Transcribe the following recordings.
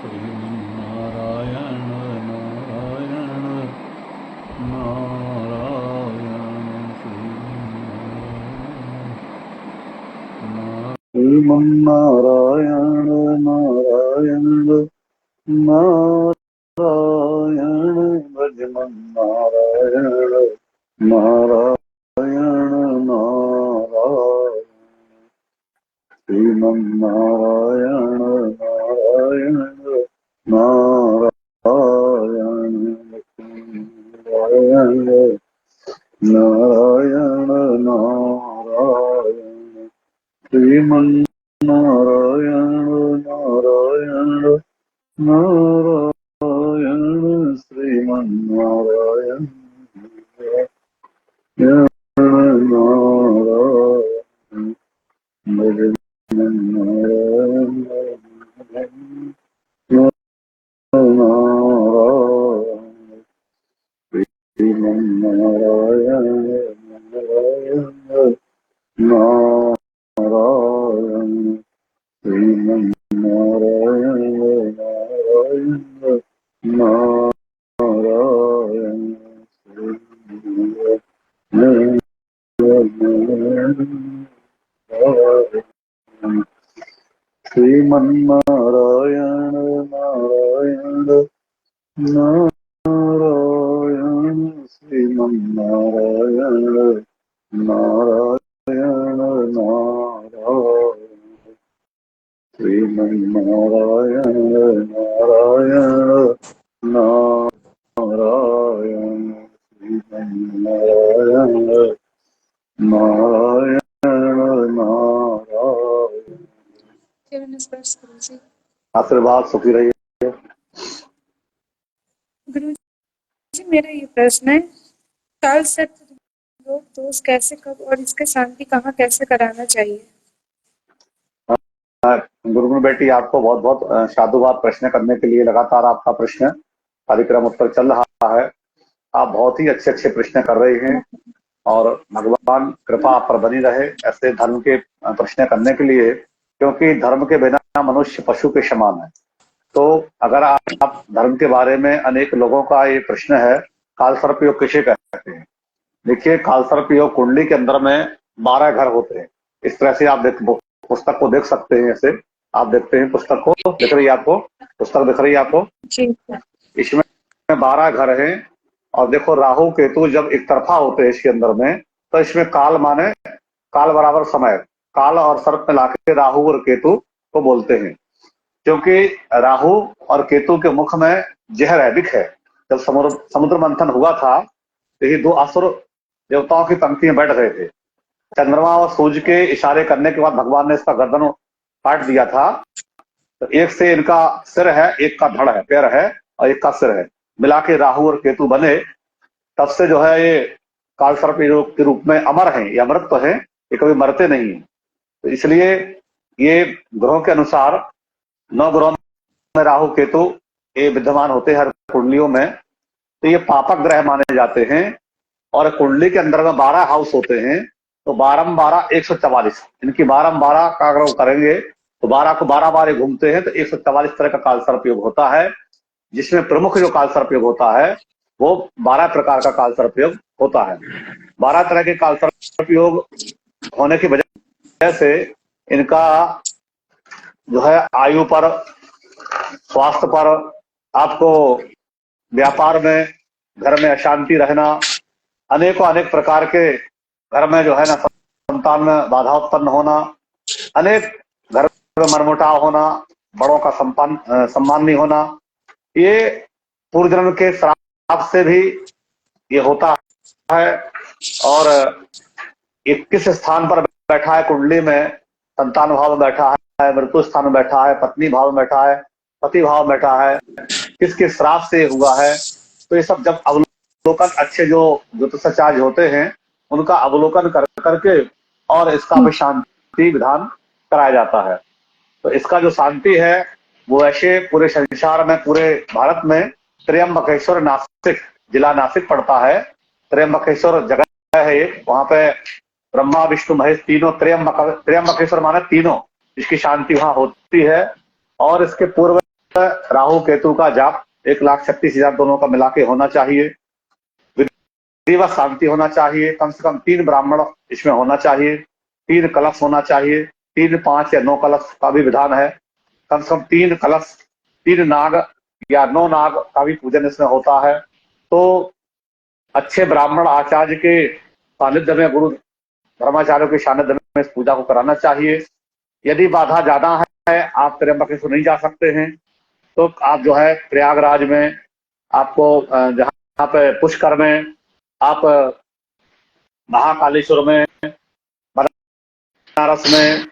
श्रीमन्नारायण नारायण नारायण श्रीमन्नारायण नारायण नारायण भजमन्नारायण नारायण नारायण श्रीमन्नारायण नारायण नारायण नारायण नारायण नारायण श्रीमन्नारायण नारायण नारायण श्रीमन्नारायण श्रीमन्नारायण नारायण नारायण श्रीमन्नारायण नारायण नारायण श्रीमन्नारायण नारायण नारायण श्रीमन्नारायण नारायण नारायण। आशीर्वाद सुखी रहिए। गुरु जी, मेरा ये प्रश्न है, काल सर्प योग दोष कैसे, कब और इसके शांति कहाँ कैसे कराना चाहिए? गुरुकुल बेटी, आपको बहुत बहुत साधुवाद प्रश्न करने के लिए। लगातार आपका प्रश्न कार्यक्रम उत्तर चल रहा है। आप बहुत ही अच्छे अच्छे प्रश्न कर रहे हैं और भगवान कृपा आप पर बनी रहे ऐसे धर्म के प्रश्न करने के लिए, क्योंकि धर्म के बिना मनुष्य पशु के समान है। तो अगर आप धर्म के बारे में, अनेक लोगों का ये प्रश्न है, काल सर्प योग किसे कहते हैं। देखिए, काल सर्प योग कुंडली के अंदर में 12 घर होते हैं। इस तरह से आप पुस्तक को देख सकते हैं। ऐसे आप देखते हैं पुस्तक को, दिख रही है आपको पुस्तक, दिख रही है आपको। इसमें 12 घर हैं और देखो, राहु केतु जब एक तरफा होते हैं इसके अंदर में, तो इसमें काल माने काल बराबर समय, काल और सर्प में लाके राहु और केतु को बोलते हैं। क्योंकि राहु और केतु के मुख में जहर है, विष है। जब समुद्र मंथन हुआ था तो ये 2 असुर देवताओं की पंक्तियां बैठ गए थे। चंद्रमा और सूर्य के इशारे करने के बाद भगवान ने इसका गर्दन काट दिया था। तो एक से इनका सिर है, एक का धड़ है, पैर है, और एक का सिर है, मिला के राहु और केतु बने। तब से जो है ये काल सर्प योग के रूप में अमर हैं। ये अमृत तो है, ये कभी मरते नहीं है। तो इसलिए ये ग्रहों के अनुसार 9 ग्रहों में राहु केतु ये विद्यमान होते हैं हर कुंडलियों में। तो ये पापक ग्रह माने जाते हैं। और कुंडली के अंदर में 12 हाउस होते हैं। तो 12 144, इनकी 12 का अगर वो करेंगे तो 12 को 12 बार घूमते हैं तो 144 तरह का काल सर्प योग होता है। जिसमें प्रमुख जो काल सर्प योग होता है वो 12 प्रकार का काल सर्प योग होता है। 12 तरह के काल सर्प योग होने की वजह से इनका जो है आयु पर, स्वास्थ्य पर, आपको व्यापार में, घर में अशांति रहना, अनेकों अनेक प्रकार के घर में जो है ना संतान में बाधा उत्पन्न होना, अनेक घर में मनमुटाव होना, बड़ों का सम्मान नहीं होना, ये पूर्व जन्म के श्राप से भी ये होता है। और ये किस स्थान पर बैठा है कुंडली में, संतान भाव में बैठा है, मृत्यु स्थान में बैठा है, पत्नी भाव में बैठा है, पति भाव में बैठा है, किसके श्राप से हुआ है। तो ये सब जब अवलोकन अच्छे जो ज्योतिषाचार्य होते हैं उनका अवलोकन करके और इसका भी शांति विधान कराया जाता है। तो इसका जो शांति है वो ऐसे पूरे संसार में, पूरे भारत में त्र्यंबकेश्वर, नासिक जिला नासिक पड़ता है। त्र्यंबकेश्वर जगह है एक, वहां पे ब्रह्मा विष्णु महेश तीनों, त्र्यंबकेश्वर माने तीनों, इसकी शांति वहां होती है। और इसके पूर्व राहु केतु का जाप 1,36,000 दोनों का मिला के होना चाहिए। विधिवत शांति होना चाहिए। कम से कम 3 ब्राह्मण इसमें होना चाहिए, 3 कलश होना चाहिए। 3, 5 या 9 कलश का भी विधान है। कम से कम 3 कलश, 3 नाग या 9 नाग का भी पूजन इसमें होता है। तो अच्छे ब्राह्मण आचार्य के सानिध्य में, गुरु धर्माचार्यों के सानिध्य में इस पूजा को कराना चाहिए। यदि बाधा ज्यादा है, आप त्र्यंबकेश्वर नहीं जा सकते हैं, तो आप जो है प्रयागराज में, आपको जहाँ पे पुष्कर में, आप महाकालेश्वर में, बनारस में,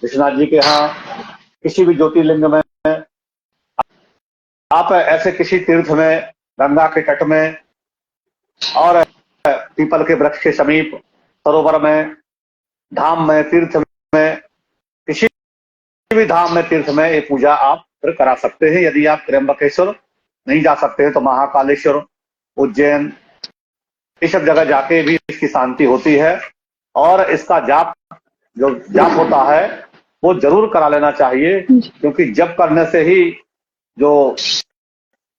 विश्वनाथ जी के यहाँ, किसी भी ज्योतिर्लिंग में, आप ऐसे किसी तीर्थ में, गंगा के तट में और पीपल के वृक्ष के समीप, सरोवर में, धाम में, तीर्थ में, किसी भी धाम में, तीर्थ में ये पूजा आप फिर करा सकते हैं। यदि आप त्र्यंबकेश्वर नहीं जा सकते हैं तो महाकालेश्वर, उज्जैन, ये सब जगह जाके भी इसकी शांति होती है। और इसका जाप, जो जाप होता है वो जरूर करा लेना चाहिए, क्योंकि जप करने से ही जो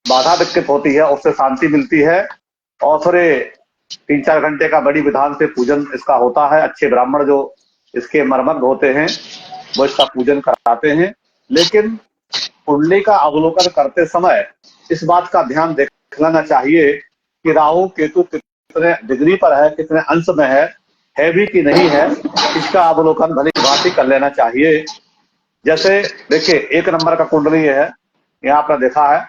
बाधा दिक्कत होती है उससे शांति मिलती है। और फिर 3-4 घंटे का बड़ी विधान से पूजन इसका होता है। अच्छे ब्राह्मण जो इसके मर्मज्ञ होते हैं वो इसका पूजन कराते हैं। लेकिन कुंडली का अवलोकन करते समय इस बात का ध्यान देख लेना चाहिए कि राहु केतु कितने डिग्री पर है, कितने अंश में है भी कि नहीं है, इसका अवलोकन भली भांति कर लेना चाहिए। जैसे देखिए 1 नंबर का कुंडली है, यहाँ आपने देखा है,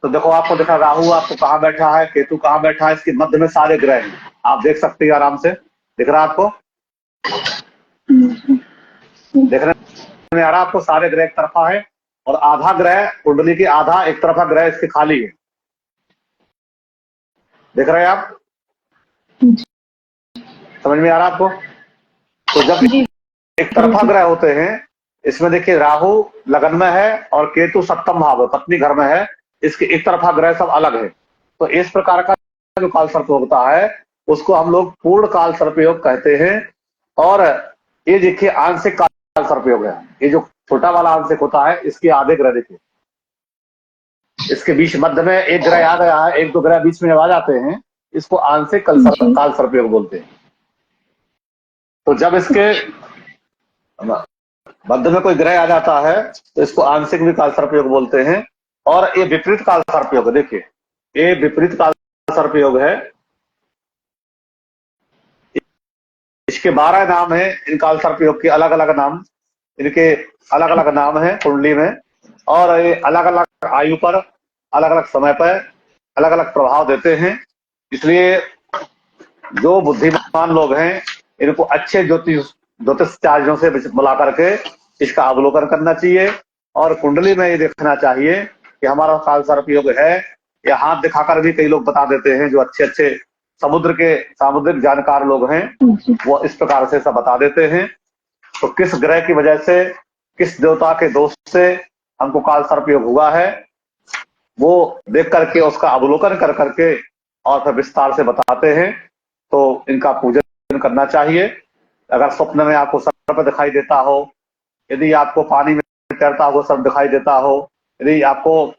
तो देखो आपको देखा राहु आपको कहाँ बैठा है, केतु कहाँ बैठा है, इसके मध्य में सारे ग्रह हैं। आप देख सकते हैं आराम से, दिख रहा है आपको, देखने में आ रहा आपको, सारे ग्रह एक तरफा है और आधा ग्रह कुंडली की, आधा एक तरफा ग्रह इसके खाली है। देख रहे हैं आप, समझ में आ रहा आपको? तो जब एक तरफा ग्रह होते हैं, इसमें देखिए राहु लगन में है और केतु सप्तम भाव है, पत्नी घर में है, इसके एक तरफा ग्रह सब अलग है। तो इस प्रकार का जो काल सर्प होता है उसको हम लोग पूर्ण काल सर्प योग कहते हैं। और ये देखिए आंशिक काल सर्प योग है, ये जो छोटा वाला आंशिक होता है इसके आधे ग्रह देखिए, इसके बीच मध्य में एक ग्रह आ गया है, 1-2 ग्रह बीच में आ जाते हैं, इसको आंशिक काल सर्प योग बोलते हैं। तो जब इसके मध्य में कोई ग्रह आ जाता है तो इसको आंशिक भी काल सर्प योग बोलते हैं। और ये विपरीत काल सर्प योग, देखिए ये विपरीत काल सर्प योग है। इसके 12 नाम है, इन काल सर्प योग के अलग अलग नाम, इनके अलग अलग नाम है कुंडली में। और ये अलग अलग आयु पर, अलग अलग समय पर अलग अलग प्रभाव देते हैं। इसलिए जो बुद्धिमान लोग हैं इनको अच्छे ज्योतिषाचार्यों से बुला करके इसका अवलोकन करना चाहिए। और कुंडली में ये देखना चाहिए कि हमारा काल सर्प योग है, या हाथ दिखाकर भी कई लोग बता देते हैं, जो अच्छे अच्छे सामुद्रिक जानकार लोग हैं वो इस प्रकार से सब बता देते हैं। तो किस ग्रह की वजह से, किस देवता के दोष से हमको काल सर्प योग हुआ है, वो देख करके उसका अवलोकन कर करके और फिर विस्तार से बताते हैं। तो इनका पूजन करना चाहिए। अगर स्वप्न में आपको सर्प दिखाई देता हो, यदि आपको पानी में तैरता हुआ सर्प दिखाई देता हो, यदि आपको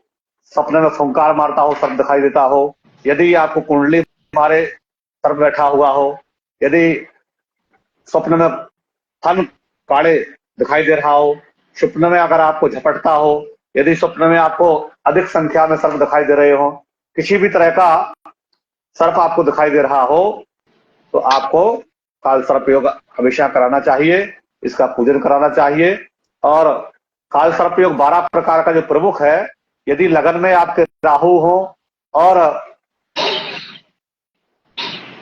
सपने में फुंकार मारता हो सर्प दिखाई देता हो, यदि आपको कुंडली मारे सर्प बैठा हुआ हो, यदि स्वप्न में फन काड़े दिखाई दे रहा हो, स्वप्न में अगर आपको झपटता हो, यदि स्वप्न में आपको अधिक संख्या में सर्प दिखाई दे रहे हो, किसी भी तरह का सर्प आपको दिखाई दे रहा हो, तो आपको काल सर्प योग हमेशा कराना चाहिए, इसका पूजन कराना चाहिए। और काल सर्प योग 12 प्रकार का जो प्रमुख है, यदि लगन में आपके राहु हो और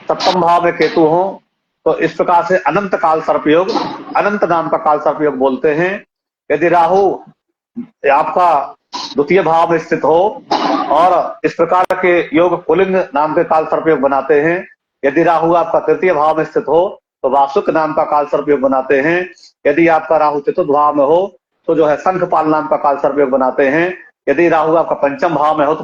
सप्तम भाव में केतु हो, तो इस प्रकार से अनंत काल सर्प योग, अनंत नाम का काल सर्प योग बोलते हैं। यदि राहु आपका द्वितीय भाव में स्थित हो, और इस प्रकार के योग पुलिंग नाम के काल सर्प योग बनाते हैं। यदि राहु आपका तृतीय भाव में स्थित हो तो वासुक नाम का काल सर्प योग बनाते हैं। यदि आपका राहु चतुर्थ भाव में हो तो जो है शंखपाल नाम का काल सर्प योग बनाते हैं। यदि राहु आपका पंचम भाव में हो तो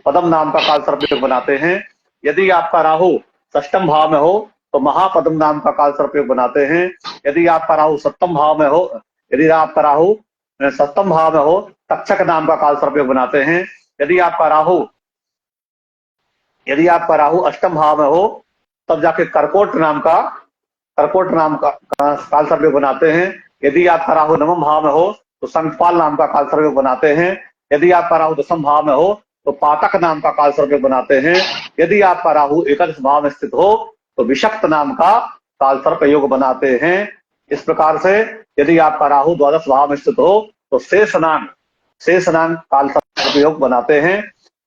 पदम नाम का काल सर्प योग बनाते हैं। यदि आपका राहु षष्टम भाव में हो तो महापदम नाम का काल सर्प योग बनाते हैं। यदि आपका राहु सप्तम भाव में हो, यदि आपका राहु सप्तम भाव में हो, तक्षक नाम का काल सर्प योग बनाते हैं। यदि आपका राहु अष्टम भाव में हो, तब जाके कर्कोट नाम का काल सर्प योग बनाते हैं। यदि आपका राहु नवम भाव में हो तो संकपाल नाम का काल सर्प योग बनाते हैं। यदि आपका राहु दसम भाव में हो तो पातक नाम का काल सर्प योग बनाते हैं। यदि आपका राहु एकादश भाव में स्थित हो तो विषक्त नाम का काल सर्प योग बनाते हैं। इस प्रकार से यदि आपका राहु द्वादश भाव में स्थित हो तो शेषनाग काल सर्प योग बनाते हैं।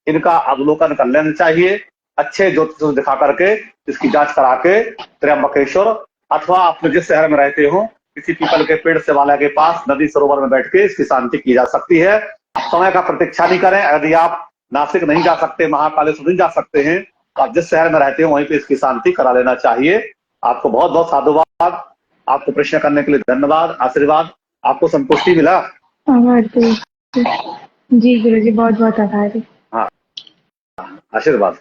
इनका अवलोकन कर लेना चाहिए, अच्छे ज्योतिष दिखा करके इसकी जांच करा के त्र्यंबकेश्वर अथवा आपने जिस शहर में रहते हो किसी पीपल के पेड़ से वाला के पास नदी सरोवर में बैठ के इसकी शांति की जा सकती है। समय का प्रतीक्षा नहीं करें। यदि आप नासिक नहीं जा सकते, महाकालेश्वर नहीं जा सकते हैं, तो आप जिस शहर में रहते हो वहीं पे इसकी शांति करा लेना चाहिए। आपको बहुत बहुत साधुवाद, आपको प्रश्न करने के लिए धन्यवाद, आशीर्वाद। आपको संतुष्टि मिला? आभार जी गुरु जी, बहुत बहुत आभार। हाँ, आशीर्वाद।